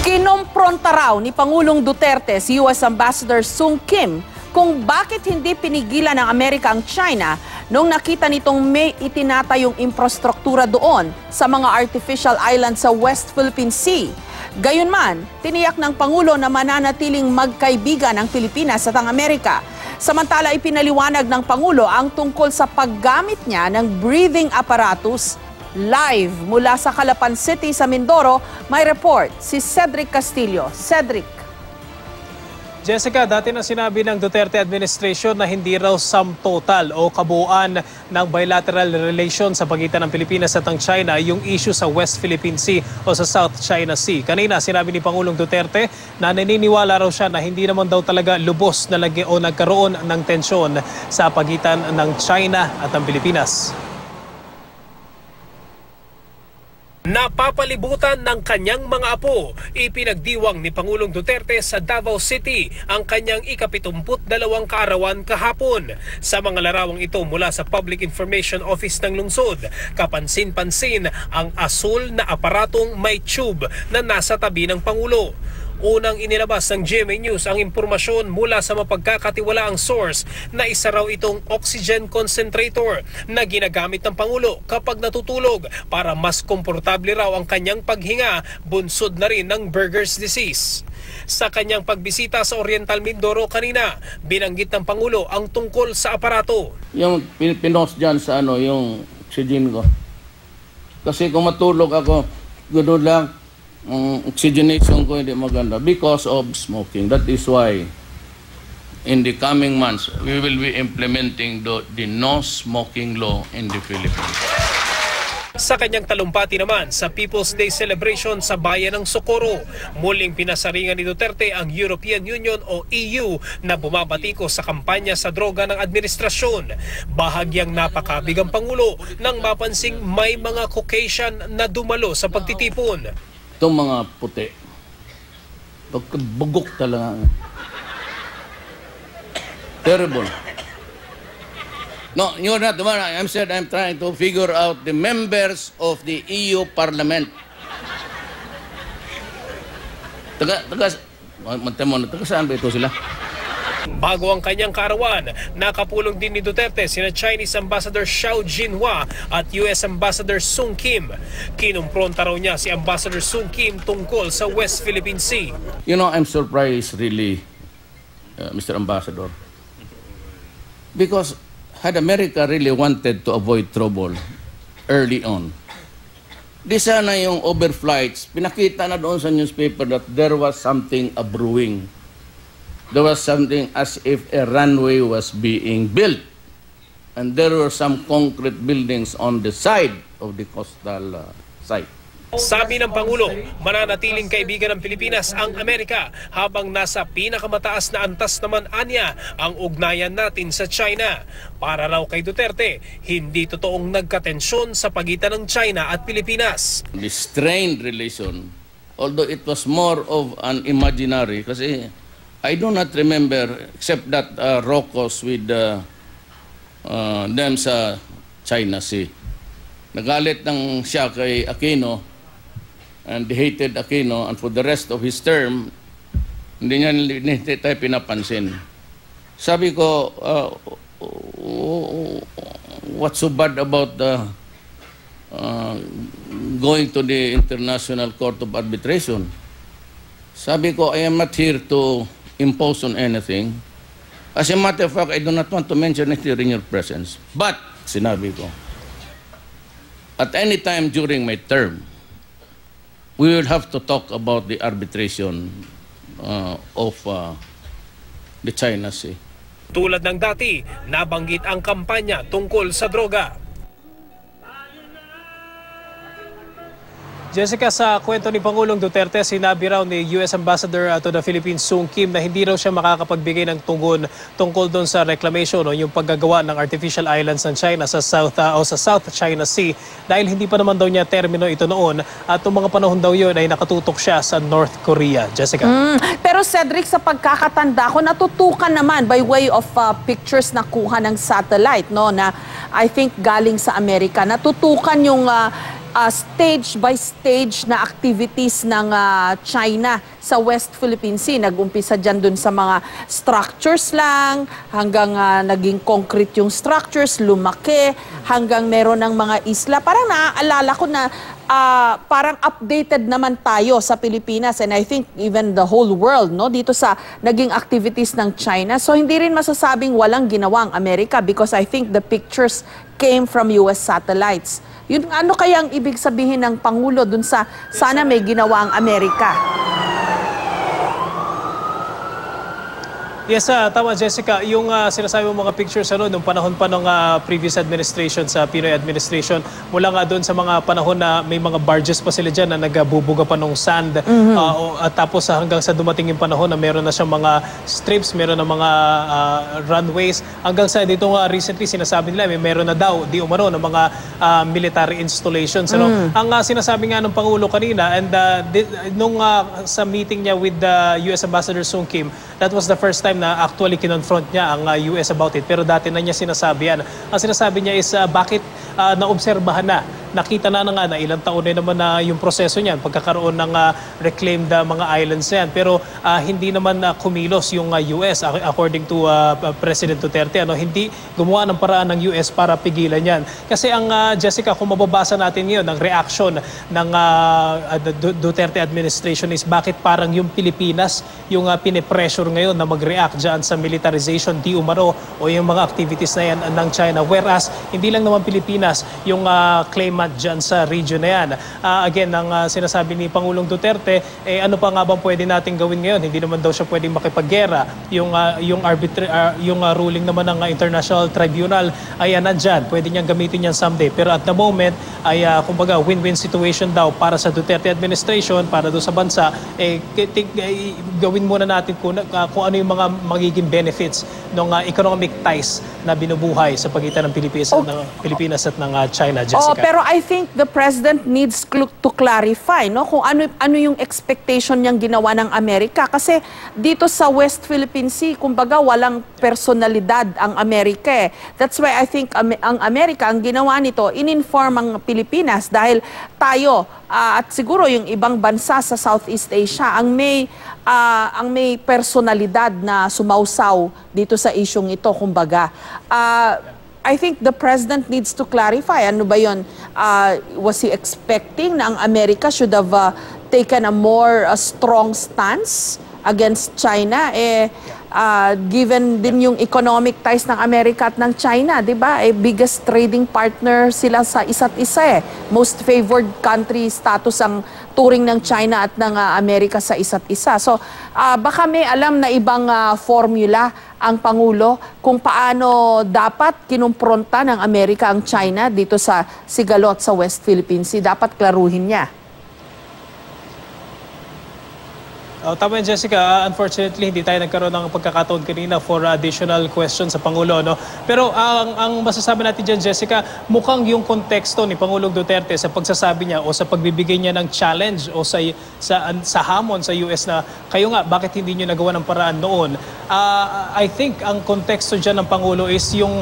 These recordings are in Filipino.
Kinompronta raw ni Pangulong Duterte si US Ambassador Sung Kim kung bakit hindi pinigilan ng Amerika ang China nung nakita nitong may itinatayong infrastruktura doon sa mga artificial island sa West Philippine Sea. Gayunman, tiniyak ng Pangulo na mananatiling magkaibigan ang Pilipinas at ang Amerika. Samantala, ipinaliwanag ng Pangulo ang tungkol sa paggamit niya ng breathing apparatus. Live mula sa Calapan City sa Mindoro, may report si Cedric Castillo. Cedric. Jessica, dati na sinabi ng Duterte administration na hindi raw sum total o kabuuan ng bilateral relation sa pagitan ng Pilipinas at ng China yung issue sa West Philippine Sea o sa South China Sea. Kanina sinabi ni Pangulong Duterte na naniniwala raw siya na hindi naman daw talaga lubos na o nagkaroon ng tensyon sa pagitan ng China at ng Pilipinas. Napapalibutan ng kanyang mga apo, ipinagdiwang ni Pangulong Duterte sa Davao City ang kanyang ika-72 kaarawan kahapon. Sa mga larawang ito mula sa Public Information Office ng lungsod, kapansin-pansin ang asul na aparatong may tube na nasa tabi ng Pangulo. Unang inilabas ng GMA News ang impormasyon mula sa mapagkakatiwalaang source na isa raw itong oxygen concentrator na ginagamit ng Pangulo kapag natutulog para mas komportable raw ang kanyang paghinga, bunsod na rin ng Buerger's disease. Sa kanyang pagbisita sa Oriental Mindoro kanina, binanggit ng Pangulo ang tungkol sa aparato. Yung pinos dyan sa yung oxygen ko. Kasi kung matulog ako, gano'n lang, oxygenation ko hindi maganda because of smoking. That is why in the coming months we will be implementing the no smoking law in the Philippines. Sa kanyang talumpati naman sa People's Day celebration sa bayan ng Socorro, muling pinasaringan ni Duterte ang European Union o EU na bumabatiko sa kampanya sa droga ng administrasyon. Bahagyang napakabig ang Pangulo nang mapansing may mga Caucasian na dumalo sa pagtitipon. Itong mga puti, bugok talaga. Terrible. No, you're not the one. I'm trying to figure out the members of the EU Parliament. Taga saan ba ito sila? Bago ang kanyang kaarawan, nakapulong din ni Duterte sina Chinese Ambassador Xiao Jinhua at US Ambassador Sung Kim. Kinumpronta raw niya si Ambassador Sung Kim tungkol sa West Philippine Sea. You know, I'm surprised really, Mr. Ambassador. Because had America really wanted to avoid trouble early on, di sana yung overflights, pinakita na doon sa newspaper that there was something brewing. There was something as if a runway was being built. And there were some concrete buildings on the side of the coastal site. Sabi ng Pangulo, mananatiling kaibigan ng Pilipinas ang Amerika habang nasa pinakamataas na antas naman anya ang ugnayan natin sa China. Para raw kay Duterte, hindi totoong nagkatensyon sa pagitan ng China at Pilipinas. The strained relation, although it was more of an imaginary, kasi I do not remember except that Rocos with them sa China Sea. Nagalit ng siya kay Aquino and he hated Aquino, and for the rest of his term, hindi tayo pinapansin. Sabi ko, what's so bad about going to the International Court of Arbitration? Sabi ko, I am not here to impose on anything. As a matter of fact, I do not want to mention it here in your presence. But, sinabi ko, at any time during my term, we will have to talk about the arbitration of the China Sea. Tulad ng dati, nabanggit ang kampanya tungkol sa droga. Jessica, sa kwento ni Pangulong Duterte, sinabi raw ni US Ambassador to the Philippines Sung Kim na hindi raw siya makakapagbigay ng tugon tungkol doon sa reclamation o yung paggagawa ng artificial islands ng China sa South China Sea dahil hindi pa naman daw niya termino ito noon at noong mga panahon daw yun ay nakatutok siya sa North Korea. Jessica. Pero Cedric, sa pagkakatanda ko, natutukan naman by way of pictures na kuha ng satellite, no, na I think galing sa Amerika. Natutukan yung stage by stage na activities ng China sa West Philippine Sea. Nag-umpisa dyan dun sa mga structures lang, hanggang naging concrete yung structures, lumaki, hanggang meron ng mga isla. Parang naaalala ko na parang updated naman tayo sa Pilipinas, and I think even the whole world, no, dito sa naging activities ng China. So hindi rin masasabing walang ginawa ang Amerika, because I think the pictures came from US satellites. Yun, ano kaya ang ibig sabihin ng Pangulo dun sa sana may ginawa ang Amerika? Yes, tama Jessica. Yung sinasabi mo mga pictures nung panahon pa ng previous administration sa Pinoy administration, mula nga doon sa mga panahon na may mga barges pa sila dyan na nagbubuga pa ng sand. At tapos hanggang sa dumating yung panahon na meron na siyang mga strips, meron na mga runways. Hanggang sa dito nga recently sinasabi nila meron na daw di umano ng mga military installations. Ang sinasabi nga ng Pangulo kanina, and nung sa meeting niya with the US Ambassador Sung Kim, that was the first time na actually kinonfront niya ang US about it. Pero dati na niya sinasabi yan. Ang sinasabi niya is bakit naobserbahan na, nakita na nga na ilang taon na naman na yung proseso niyan, pagkakaroon ng reclaimed mga islands yan. Pero hindi naman kumilos yung US according to President Duterte. Hindi gumawa ng paraan ng US para pigilan yan. Kasi ang Jessica, kung mababasa natin ngayon, ang reaction ng Duterte administration is bakit parang yung Pilipinas yung pinipressure ngayon na mag-react dyan sa militarization di umano o yung mga activities na yan ng China. Whereas, hindi lang naman Pilipinas yung claimant dyan sa region na yan. Again, ang sinasabi ni Pangulong Duterte, ano pa nga bang pwede natin gawin ngayon? Hindi naman daw siya pwedeng makipaggera. Yung ruling naman ng International Tribunal ay nandyan. Pwede niyang gamitin yan someday. Pero at the moment, ay kumbaga win-win situation daw para sa Duterte administration, para doon sa bansa, gawin muna natin kung ano yung mga magiging benefits ng economic ties na binubuhay sa pagitan ng Pilipinas at ng China, Jessica. Pero I think the President needs to clarify, no, kung ano yung expectation niyang ginawa ng Amerika. Kasi dito sa West Philippine Sea, kumbaga walang personalidad ang Amerika. That's why I think ang Amerika, ang ginawa nito, in-inform ang Pilipinas dahil tayo at siguro yung ibang bansa sa Southeast Asia ang may personalidad na sumausaw dito sa isyung ito, kumbaga. I think the President needs to clarify. Ano ba yun? Was he expecting na ang Amerika should have taken a more strong stance against China? Given din yung economic ties ng Amerika at ng China, di ba? Biggest trading partner sila sa isa't isa. Most favored country status ang turing ng China at ng Amerika sa isa't isa. So, baka may alam na ibang formula ang Pangulo kung paano dapat kinumpronta ng Amerika ang China dito sa Sigalot sa West Philippine Sea. Dapat klaruhin niya. Tama yan, Jessica. Unfortunately, hindi tayo nagkaroon ng pagkakataon kanina for additional questions sa Pangulo. Pero ang masasabi natin dyan, Jessica, mukhang yung konteksto ni Pangulong Duterte sa pagsasabi niya o sa pagbibigay niya ng challenge o sa hamon sa US na kayo nga, bakit hindi niyo nagawa ng paraan noon? I think ang konteksto dyan ng Pangulo is yung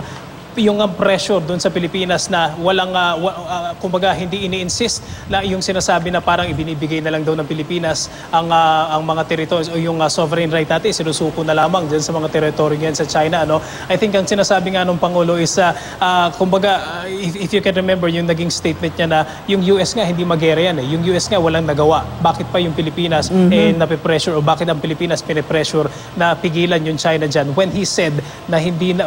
pressure doon sa Pilipinas na walang, kumbaga hindi ini-insist na yung sinasabi na parang ibinibigay na lang daw ng Pilipinas ang mga territories o yung sovereign right natin, sinusuko na lamang dyan sa mga territory yan sa China. I think ang sinasabi nga ng Pangulo is, kumbaga, if you can remember yung naging statement niya na yung US nga hindi mag-gera yan. Yung US nga walang nagawa. Bakit pa yung Pilipinas napipressure o bakit ang Pilipinas pinipressure na pigilan yung China dyan? When he said na hindi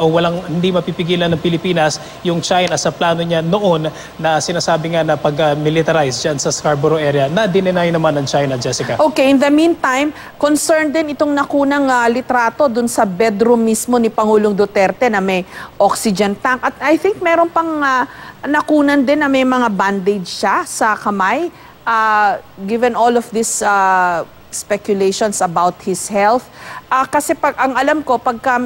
mapipigilan ng Pilipinas yung China sa plano niya noon na sinasabi nga na pag-militarize dyan sa Scarborough area na dinenay naman ng China, Jessica. Okay, in the meantime, concerned din itong nakunang litrato dun sa bedroom mismo ni Pangulong Duterte na may oxygen tank. At I think meron pang nakunan din na may mga bandage siya sa kamay. Given all of this speculations about his health. Kasi ang alam ko, pagka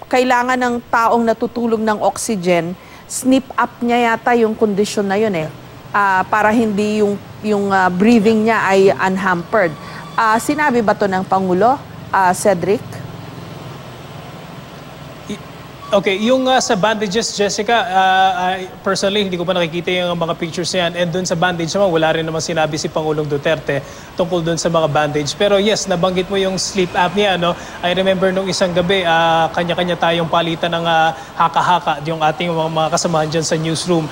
kailangan ng taong natutulog ng oxygen, snip up niya yata yung kondisyon na yun para hindi yung breathing niya ay unhampered. Sinabi ba to ng Pangulo, Cedric? Okay, yung sa bandages, Jessica, personally, hindi ko pa nakikita yung mga pictures niyan. And dun sa bandage naman, wala rin naman sinabi si Pangulong Duterte tungkol dun sa mga bandage. Pero yes, nabanggit mo yung sleep apnea, no? I remember nung isang gabi, kanya-kanya tayong palitan ng haka-haka, yung ating mga kasamahan dyan sa newsroom.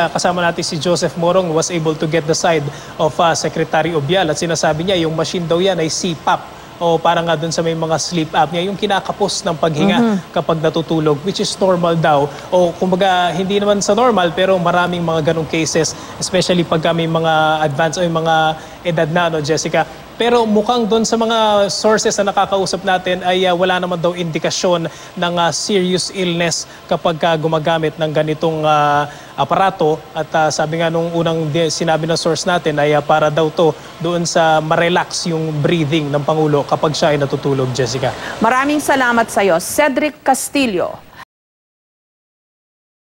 Kasama natin si Joseph Morong was able to get the side of Secretary Obial at sinasabi niya, yung machine daw yan ay CPAP. O parang nga dun sa may mga sleep apnea, yung kinakapos ng paghinga kapag natutulog, which is normal daw. O kumbaga, hindi naman sa normal, pero maraming mga ganong cases, especially pagka may mga advanced o yung mga edad na, no, Jessica. Pero mukhang doon sa mga sources na nakakausap natin ay wala naman daw indikasyon ng serious illness kapag gumagamit ng ganitong aparato. At sabi nga nung unang sinabi ng source natin ay para daw to doon sa ma-relax yung breathing ng Pangulo kapag siya ay natutulog, Jessica. Maraming salamat sa iyo, Cedric Castillo.